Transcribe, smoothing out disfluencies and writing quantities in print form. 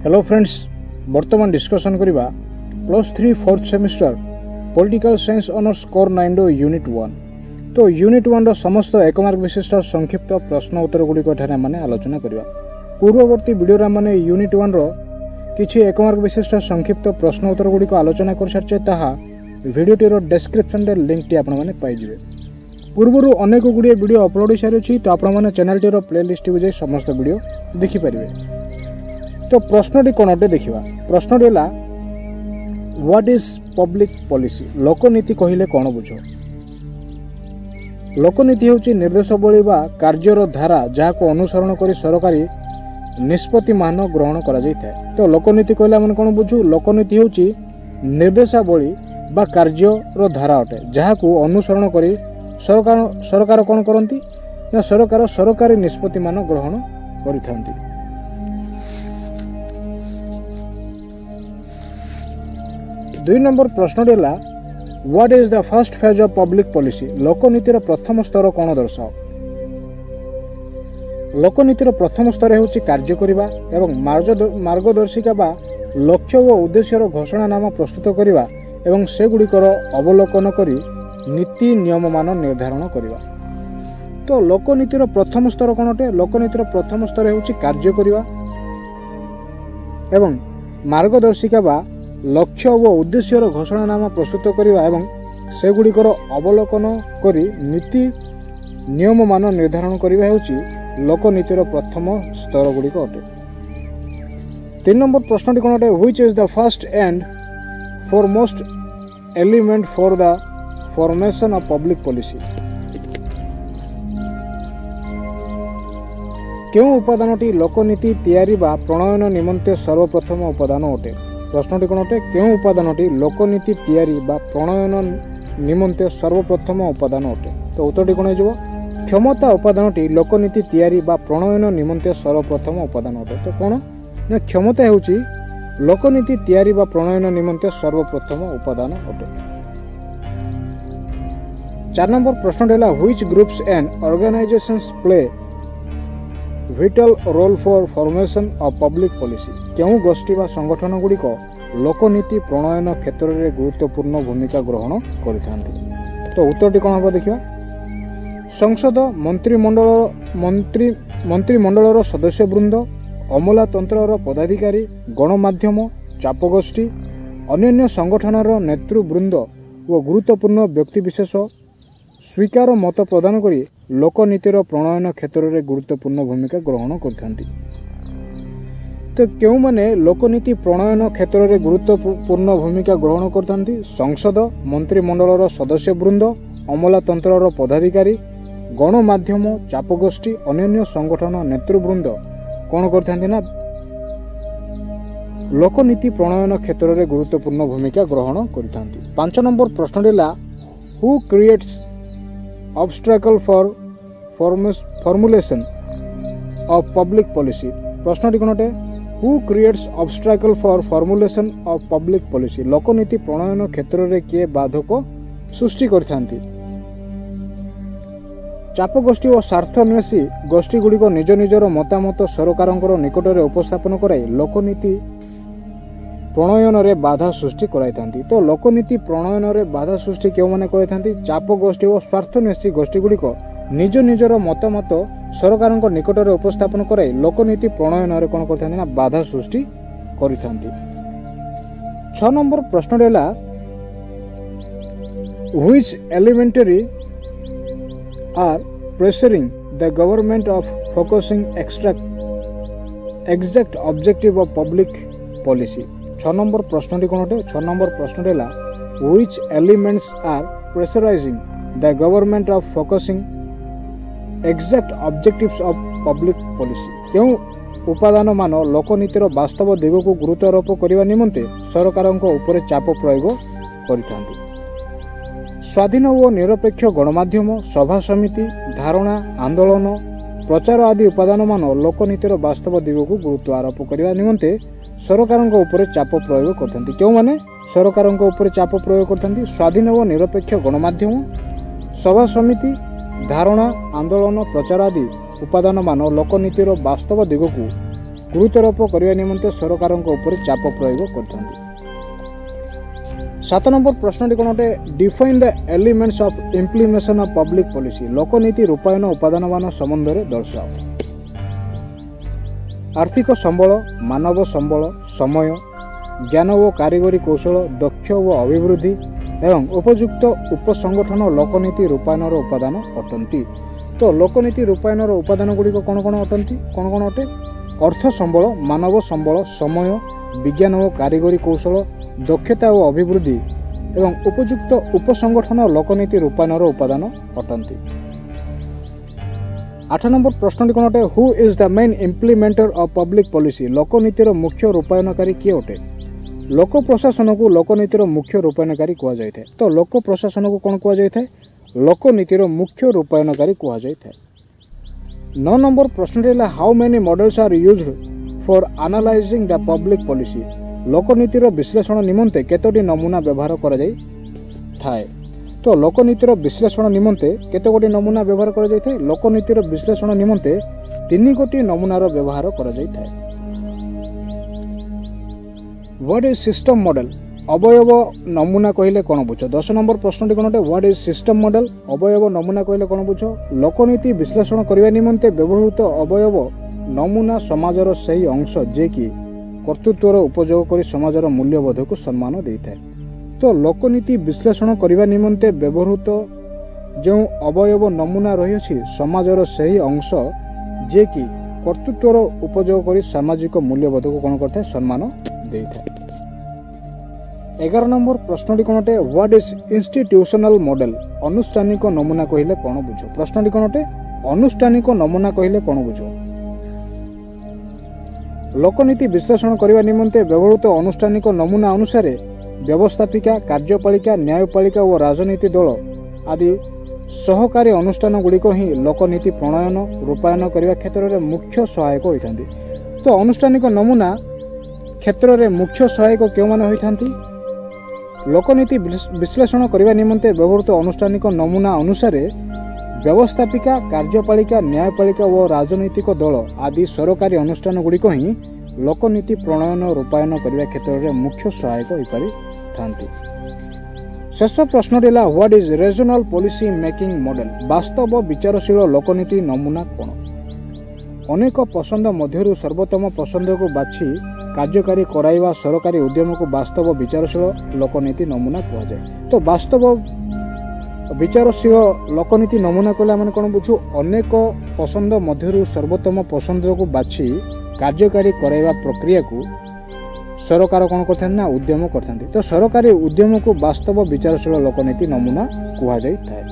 Hello friends, बर्तमान discussion करवा +3 4th semester political science honours core 9 unit 1। तो unit 1 समस्त एक मार्क विशिष्ट संक्षिप्त प्रश्न उत्तर गुड़िक मैंने आलोचना करवा। पूर्ववर्ती वीडियो मैंने यूनिट 1 किसी एक मार्क विशिष्ट संक्षिप्त प्रश्न उत्तर गुड़िक आलोचना कर सारी ताहा वीडियोटीर डिस्क्रिप्शन लिंक टी आपने पाइबे। पूर्वर अनेक गुड़िए वीडियो अपलोड हो सारी, तो आपने चैनल प्लेलिस्ट को जाए समस्त वीडियो देखिपारे। तो प्रश्नटी कौन अटे देखा। प्रश्नटी है व्हाट इज पब्लिक पॉलिसी। लोकनीति कहले कौन बुझ। लोकनीति हूँ निर्देशावली बा कार्यर धारा जहाँ को अनुसरण कर सरकारी निष्पत्ति मान ग्रहण करा जाय थाए। तो लोकनीति कहले आम कौन बुझू। लोकनीति हूँ निर्देशावली बा कार्यर धारा अटे जहाँ को अनुसरण कर सरकार कौन करती ना सरकार सरकारी निष्पत्ति मान ग्रहण करिथांती। दुई नंबर प्रश्न है what is the first phase of public policy. लोकनीतिर प्रथम स्तर कौन दर्शाओ। लोकनीतिर प्रथम स्तर होची कार्य करिबा एवं मार्गदर्शिका बा लक्ष्य व उद्देश्यर घोषणानामा प्रस्तुत करिबा एवं से गुड़िकर अवलोकन करी नीति नियम मान निर्धारण करिबा। तो लोकनीतिर प्रथम स्तर कौन अटे। लोकनीतिर प्रथम स्तर होची कार्य करिबा एवं मार्गदर्शिका बा लक्ष्य व उद्देश्यर घोषणानामा प्रस्तुत करवा एवं से गुड़िकर अवलोकन करी नीति नियम मान निर्धारण करवा हेउची लोकनीतिर प्रथम स्तर गुड़िक अटे। 3 नंबर प्रश्नटी कौन अटे which is the first and foremost element for the formation of public policy. केउ उपादानटी लोकनीति तैयारी बा प्रणयन निमंते सर्वप्रथम उपादान अटे। प्रश्नटी कौन अटे केउ उपादानटी लोकनीति तैयारी बा प्रणयन निमंते सर्वप्रथम उपादान अटे। तो उत्तरटी कौन हो। क्षमता उपादानटी लोकनीति तैयारी बा प्रणयन निमंते सर्वप्रथम उपादान अटे। तो कौन ना क्षमता हेउची लोकनीति तैयारी बा प्रणयन निमंते सर्वप्रथम उपादान अटे। 4 नंबर प्रश्न है which groups and organisations play vital role for formation of public policy. केउ गोष्ठी बा संगठन गुड़िक लोकनीति प्रणयन क्षेत्र में गुरुत्वपूर्ण भूमिका ग्रहण करिथांती। तो उत्तरटी कौन हम देखिए। संसद मंत्रिमंडल सदस्य वृंद अमलातंत्र पदाधिकारी गणमाध्यम चापगोष्ठी अन्य संगठनर नेतृवृंद व गुरुत्वपूर्ण व्यक्तिविशेष स्वीकार मत प्रदान करी लोकनीतिर प्रणयन क्षेत्र में गुरुत्वपूर्ण भूमिका ग्रहण करथांती। तो क्यों माने लोकनीति प्रणयन क्षेत्र में गुरुत्वपूर्ण भूमिका ग्रहण करथांती। संसद मंत्रिमंडल सदस्य वृंद अमलातंत्र पदाधिकारी गणमाध्यम चापगोष्ठी अन्य संगठन नेतृवृंद कौन करथांती ना लोकनीति प्रणयन क्षेत्र में गुरुत्वपूर्ण भूमिका ग्रहण करथांती। 5 नंबर प्रश्न है who creates obstacle for formulation of public policy. प्रश्नटी कौन अटे who creates obstacle for formulation of public policy. लोकनीति प्रणयन क्षेत्र में किए बाधक सृष्टि करथांती। चापगोष्ठी और स्वार्थन्वेषी गोष्ठी गुड़िक निज निजर मतामत सरकार निकट में उपस्थापन कराई लोकनीति प्रणयन में बाधा सृष्टि कराई। तो लोकनीति प्रणयन में बाधा सृष्टि क्यों मैंने कराई चापगोष्ठी और स्वार्थन्वेषी गोष्ठी गुड़िक निज निजर मतामत सरकार निकट में उपस्थापन कराई लोकनीति प्रणयन में कौन करथांती बाधा सृष्टि करिथांती। 6 नंबर प्रश्न है which elementary are pressuring the government of focusing exact objective of public policy. 6 number प्रश्न कौन अटे। 6 नंबर प्रश्न है which elements are pressurising the government of focusing exact objectives of public policy. क्यों उपादान मान लोकनीतिर वास्तव दिग को गुरुत्वारोप करने निमंते सरकार उपर चाप प्रयोग करिथांती। स्वाधीन और निरपेक्ष गणमाध्यम सभा समिति धारणा आंदोलन प्रचार आदि उपादान मान लोकनीतिर वास्तव दिग को गुरुत्व आरोप करने निमंते सरकार उपर चाप प्रयोग करथांती। क्यों माने सरकार उपर चाप प्रयोग करथांती स्वाधीन और निरपेक्ष गणमाध्यम सभा समिति धारणा आंदोलन प्रचार आदि उपादान मान लोकनीतिर वास्तव दिग को ଗୁରୁତ୍ୱାରୋପ କରିବା ନିମନ୍ତେ ସରକାରଙ୍କ ଉପରେ ଚାପ ପ୍ରୟୋଗ କରିଥାନ୍ତି। 7 ନମ୍ବର ପ୍ରଶ୍ନଟି କ'ଣ ଅଟେ? Define the elements of implementation of public policy. ଲୋକନୀତି ରୂପାୟନ ଉପାଦାନମାନ ସମ୍ବନ୍ଧରେ ଦର୍ଶାଅ। ଆର୍ଥିକ ସମ୍ବଳ, ମାନବ ସମ୍ବଳ, ସମୟ, ଜ୍ଞାନ ଓ କାରିଗରୀ କୌଶଳ, ଦକ୍ଷ ଓ ଅଭିବୃଦ୍ଧି ଏବଂ ଉପଯୁକ୍ତ ଉପସଂଗଠନ ଲୋକନୀତି ରୂପାୟନର ଉପାଦାନ ଅଟନ୍ତି। ତ ଲୋକନୀତି ରୂପାୟନର ଉପାଦାନ ଗୁଡ଼ିକ କ'ଣ କ'ଣ ଅଟନ୍ତି? କ'ଣ କ'ଣ ଅଟେ? ଅର୍ଥ ସମ୍ବଳ, ମାନବ ସମ୍ବଳ, ସମୟ, ବିଜ୍ଞାନ ଓ କାରିଗରୀ କୌଶଳ, ଦକ୍ଷତା ଓ ଅଭିବୃଦ୍ଧି ଏବଂ ଉପଯୁକ୍ତ ଉପସଂଗଠନ ଲୋକନୀତି ରୂପାୟନର ଉପାଦାନ ଅଟନ୍ତି। 8 ନମ୍ବର ପ୍ରଶ୍ନଟି କ'ଣ ଅଟେ? Who is the main implementer of public policy. ଲୋକନୀତିର ମୁଖ୍ୟ ରୂପାୟନକାରୀ କିଏ ଅଟେ? ଲୋକ ପ୍ରଶାସନକୁ ଲୋକନୀତିର ମୁଖ୍ୟ ରୂପାୟନକାରୀ କୁହାଯାଇଥାଏ। ତ ଲୋକ ପ୍ରଶାସନକୁ କ'ଣ କୁହାଯାଇଥାଏ? ଲୋକନୀତିର ମୁଖ୍ୟ ରୂପାୟନକାରୀ କୁହାଯାଇଥାଏ। 9 ନମ୍ବର ପ୍ରଶ୍ନଟି ହେଲା how many models are used for analysing the public policy. ଲୋକନୀତିର ବିଶ୍ଳେଷଣ ନିମନ୍ତେ କେତୋଟି ନମୁନା ବ୍ୟବହାର କରାଯାଇଥାଏ? ତ ଲୋକନୀତିର ବିଶ୍ଳେଷଣ ନିମନ୍ତେ କେତେ ଗୋଟି ନମୁନା ବ୍ୟବହାର କରାଯାଇଥାଏ? ଲୋକନୀତିର ବିଶ୍ଳେଷଣ ନିମନ୍ତେ 3 ଗୋଟି ନମୁନାର ବ୍ୟବହାର କରାଯାଇଥାଏ। What is system model? ଅବୟବ ନମୁନା କହିଲେ କ'ଣ ବୁଝ? 10 ନମ୍ବର ପ୍ରଶ୍ନଟି କ'ଣ ଅଟେ? What is system model? ଅବୟବ ନମୁନା କହିଲେ କ'ଣ ବୁଝ? ଲୋକନୀତି ବିଶ୍ଳେଷଣ କରିବା ନିମନ୍ତେ ବ୍ୟବହୃତ ଅବୟବ ନମୁନା ସମାଜର ସେହି ଅଂଶ ଯିଏକି କର୍ତ୍ତୃତ୍ୱର ଉପଯୋଗ କରି ସମାଜର ମୂଲ୍ୟବୋଧକୁ ସମ୍ମାନ ଦେଇଥାଏ। ତ ଲୋକନୀତି ବିଶ୍ଳେଷଣ କରିବା ନିମନ୍ତେ ବ୍ୟବହୃତ ଯେଉଁ ଅବୟବ ନମୁନା ରହିଅଛି ସମାଜର ସେହି ଅଂଶ ଯିଏକି କର୍ତ୍ତୃତ୍ୱର ଉପଯୋଗ କରି ସାମାଜିକ ମୂଲ୍ୟବୋଧକୁ କ'ଣ କରିଥାଏ? ସମ୍ମାନ ଦେଇଥାଏ। 11 ନମ୍ବର ପ୍ରଶ୍ନଟି କ'ଣ ଅଟେ? What is institutional model? ଅନୁଷ୍ଠାନିକ ନମୁନା କହିଲେ କ'ଣ ବୁଝ? ପ୍ରଶ୍ନଟି କ'ଣ ଅଟେ? ଅନୁଷ୍ଠାନିକ ନମୁନା କହିଲେ କ'ଣ ବୁଝ? ଲୋକନୀତି ବିଶ୍ଳେଷଣ କରିବା ନିମନ୍ତେ ବ୍ୟବହୃତ ଅନୁଷ୍ଠାନିକ ନମୁନା ଅନୁସାରେ ବ୍ୟବସ୍ଥାପିକା, କାର୍ଯ୍ୟପାଳିକା, ନ୍ୟାୟପାଳିକା ଓ ରାଜନୀତି ଦଳ ଆଦି ସହକାରୀ ଅନୁଷ୍ଠାନ ଗୁଡ଼ିକ ହିଁ ଲୋକନୀତି ପ୍ରଣୟନ ରୂପାୟନ କରିବା କ୍ଷେତ୍ରରେ ମୁଖ୍ୟ ସହାୟକ ହୋଇଥାନ୍ତି। ତ ଅନୁଷ୍ଠାନିକ ନମୁନା କ୍ଷେତ୍ରରେ ମୁଖ୍ୟ ସହାୟକ କେଉଁମାନେ ହୋଇଥାନ୍ତି? ଲୋକନୀତି ବିଶ୍ଳେଷଣ କରିବା ନିମନ୍ତେ ବ୍ୟବହୃତ ଅନୁଷ୍ଠାନିକ ନମୁନା ଅନୁସାରେ ବ୍ୟବସ୍ଥାପିକା, କାର୍ଯ୍ୟପାଳିକା, ନ୍ୟାୟପାଳିକା ଓ ରାଜନୈତିକ ଦଳ ଆଦି ସରକାରୀ ଅନୁଷ୍ଠାନ ଗୁଡ଼ିକ ହିଁ ଲୋକନୀତି ପ୍ରଣୟନ ରୂପାୟନ କରିବା କ୍ଷେତ୍ରରେ ମୁଖ୍ୟ ସହାୟକ ହୋଇପାରିଥାନ୍ତି। ଶେଷ ପ୍ରଶ୍ନଟି ହେଲା what is regional policy making model? ବାସ୍ତବ ବିଚାରଶୀଳ ଲୋକନୀତି ନମୁନା କ'ଣ? ଅନେକ ପସନ୍ଦ ମଧ୍ୟରୁ ସର୍ବୋତ୍ତମ ପସନ୍ଦକୁ ବାଛି କାର୍ଯ୍ୟକାରୀ କରାଇବା ସରକାରୀ ଉଦ୍ୟମକୁ ବାସ୍ତବ ବିଚାରଶୀଳ ଲୋକନୀତି ନମୁନା କୁହାଯାଏ। ତ ବାସ୍ତବ ବିଚାରଶୀଳ ଲୋକନୀତି ନମୁନା କହିଲେ ଆମେ କ'ଣ ବୁଝୁ? ଅନେକ ପସନ୍ଦ ମଧ୍ୟରୁ ସର୍ବୋତ୍ତମ ପସନ୍ଦକୁ ବାଛି କାର୍ଯ୍ୟକାରୀ କରାଇବା ପ୍ରକ୍ରିୟାକୁ ସରକାର କ'ଣ କରିଥାନ୍ତି? ନା ଉଦ୍ୟମ କରିଥାନ୍ତି। ତ ସରକାରୀ ଉଦ୍ୟମକୁ ବାସ୍ତବ ବିଚାରଶୀଳ ଲୋକନୀତି ନମୁନା କୁହାଯାଇଥାଏ।